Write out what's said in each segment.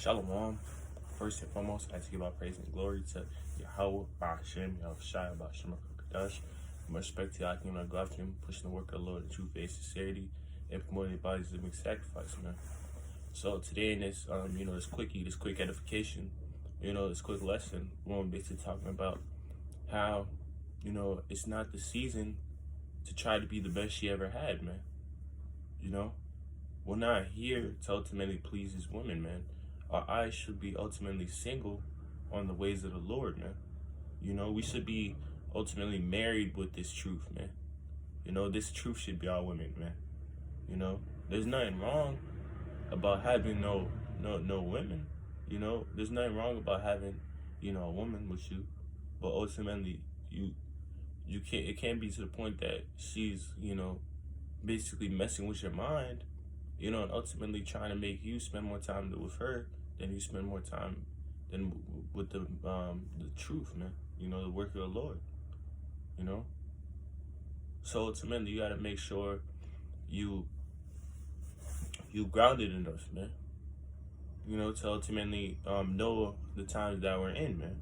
Shalom. First and foremost, I give all praise and glory to Yahweh, Ba'ashem, Yahushua, Ba'ashem, Kadash. Much respect to Yakim and Glavim, pushing the work of the Lord, the truth, faith, sincerity, and promoting the bodies living sacrifice, man. So today in this, this quickie, this quick edification, this quick lesson, we're basically talking about how, it's not the season to try to be the best she ever had, man. We're not here to ultimately please these women, man. Our eyes should be ultimately single on the ways of the Lord, man. We should be ultimately married with this truth, man. This truth should be our women, man. There's nothing wrong about having no women. There's nothing wrong about having, a woman with you, but ultimately you can't. It can't be to the point that she's, basically messing with your mind, and ultimately trying to make you spend more time with her than you spend more time than with the truth, man. The work of the Lord. So ultimately, you gotta make sure you grounded enough, man. To ultimately know the times that we're in, man.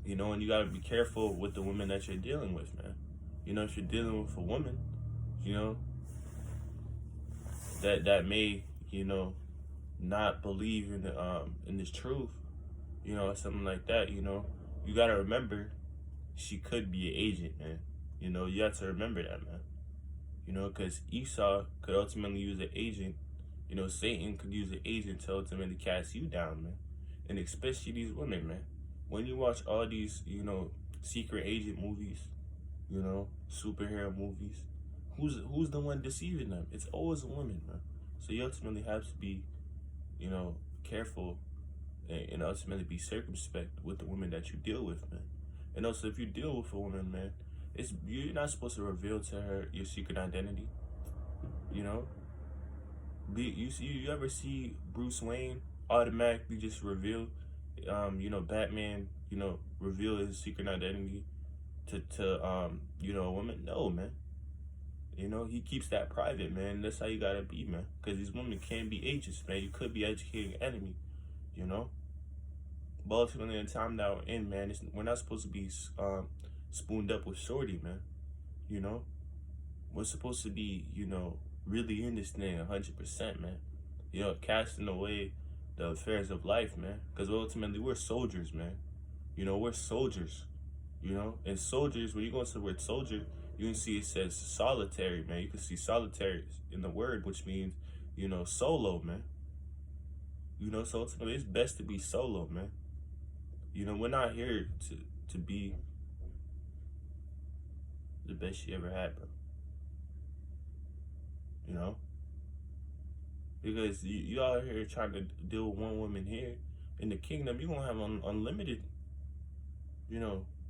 And you gotta be careful with the women that you're dealing with, man. If you're dealing with a woman, that may, not believe in this truth, something like that, you gotta remember she could be an agent, man. You have to remember that, man. Because Esau could ultimately use an agent. Satan could use an agent to ultimately cast you down, man. And especially these women, man. When you watch all these, secret agent movies, superhero movies, who's the one deceiving them? It's always a woman, man. So you ultimately have to be, careful and ultimately be circumspect with the women that you deal with, man. And also, if you deal with a woman, man, you're not supposed to reveal to her your secret identity. You ever see Bruce Wayne automatically just reveal, Batman, reveal his secret identity to a woman? No, man. He keeps that private, man. That's how you gotta be, man. Because these women can be agents, man. You could be educating an enemy, But ultimately, in the time that we're in, man, we're not supposed to be spooned up with shorty, man. We're supposed to be, really in this thing 100%, man. Casting away the affairs of life, man. Because ultimately, we're soldiers, man. We're soldiers. And soldiers, when you go into the word soldier, you can see it says solitary, man. You can see solitary in the word, which means, solo, man. So ultimately, it's best to be solo, man. We're not here to be the best she ever had, bro. Because you out here trying to deal with one woman here. In the kingdom, you're going to have unlimited,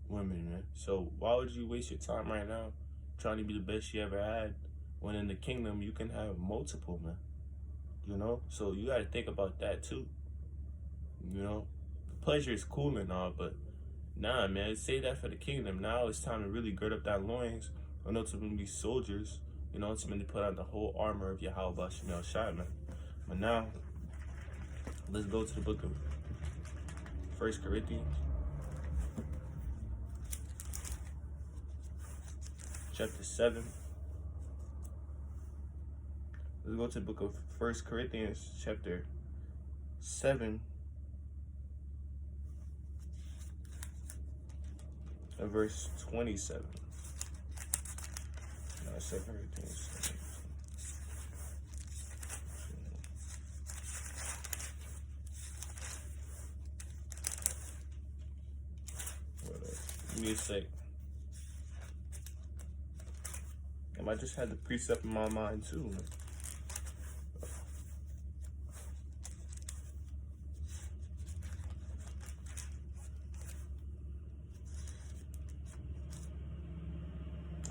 women, man. So why would you waste your time right now trying to be the best you ever had when in the kingdom you can have multiple, man? So you got to think about that too. The pleasure is cool and all, but nah, man, save that for the kingdom. Now it's time to really gird up that loins and ultimately be soldiers, ultimately put on the whole armor of Yahweh Ba'ashem Yahushua, man. But now, let's go to the book of 1 Corinthians. Chapter 7. Let's go to the book of 1 Corinthians, chapter 7, and verse 27. No, I said Corinthians 7. Give me a sec. I just had the precept in my mind too, man.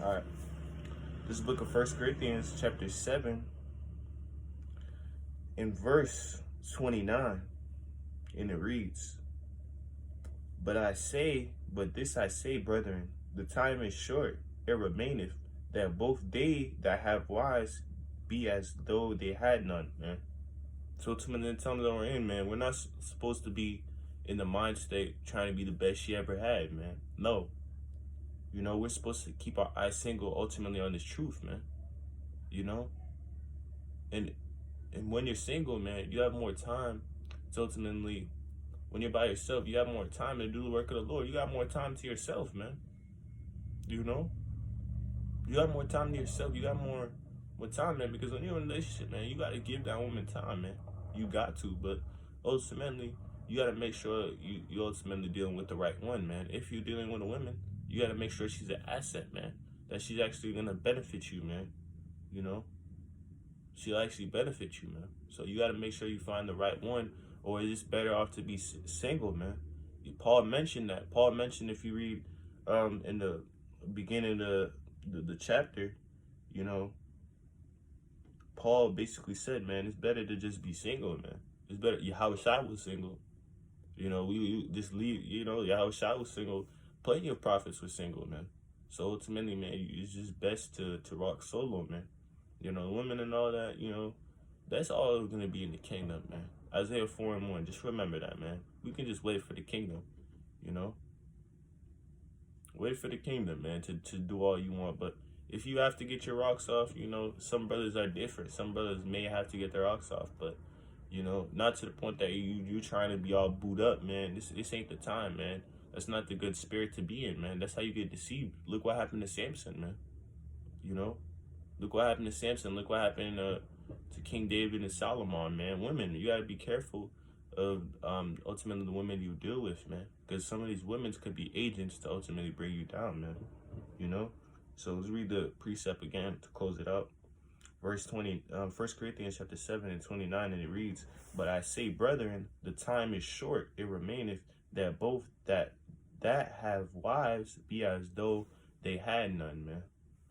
Alright. This book of 1 Corinthians, chapter 7, in verse 29, and it reads, But this I say, brethren, the time is short, it remaineth, that both they that have wives be as though they had none, man. So to the times that we're in, man, we're not supposed to be in the mind state trying to be the best she ever had, man. No. You know, we're supposed to keep our eyes single ultimately on this truth, man. You know? And when you're single, man, you have more time to ultimately, when you're by yourself, you have more time to do the work of the Lord. You got more time to yourself, man. You know? You got more time to yourself. You got more time, man, because when you're in a relationship, man, you got to give that woman time, man. You got to, but ultimately, you got to make sure you ultimately dealing with the right one, man. If you're dealing with a woman, you got to make sure she's an asset, man, that she's actually going to benefit you, man. You know? She'll actually benefit you, man. So you got to make sure you find the right one, or it's better off to be single, man. Paul mentioned that. Paul mentioned, if you read in the beginning of the chapter, you know, Paul basically said, man, it's better to just be single, man. It's better. Yahushua was single. You know, we just leave. You know, Yahushua was single. Plenty of prophets were single, man. So ultimately, man, it's just best to rock solo, man. You know, women and all that, you know, that's all going to be in the kingdom, man. Isaiah 4:1, just remember that, man. We can just wait for the kingdom, you know. Wait for the kingdom, man, to do all you want. But if you have to get your rocks off, you know, some brothers are different. Some brothers may have to get their rocks off, but, you know, not to the point that you trying to be all booed up, man. This ain't the time, man. That's not the good spirit to be in, man. That's how you get deceived. Look what happened to Samson, man. You know? Look what happened to Samson. Look what happened to King David and Solomon, man. Women, you gotta be careful of ultimately the women you deal with, man. Because some of these women could be agents to ultimately bring you down, man. You know? So let's read the precept again to close it out. Verse 20, 1 Corinthians chapter 7 and 29, and it reads, "But I say, brethren, the time is short. It remaineth that both that have wives be as though they had none," man.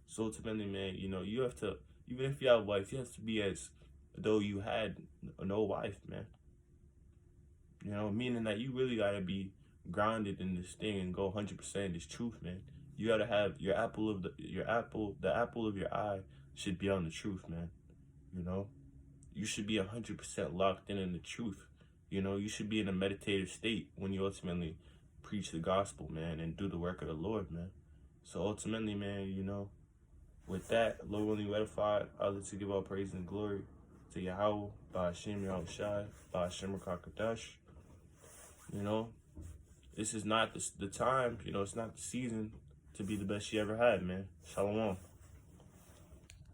So ultimately, man, you know, you have to, even if you have a wife, you have to be as though you had no wife, man. You know, meaning that you really gotta be grounded in this thing and go 100% in this truth, man. You gotta have the apple of your eye should be on the truth, man. You know, you should be 100% locked in the truth. You know, you should be in a meditative state when you ultimately preach the gospel, man, and do the work of the Lord, man. So ultimately, man, you know, with that, Lord willing, ratified, I'll let you give all praise and glory to Yahweh, by Hashem Yahushai, by Hashem Rakakadash. You know, this is not the time, you know, it's not the season to be the best you ever had, man. Shalom.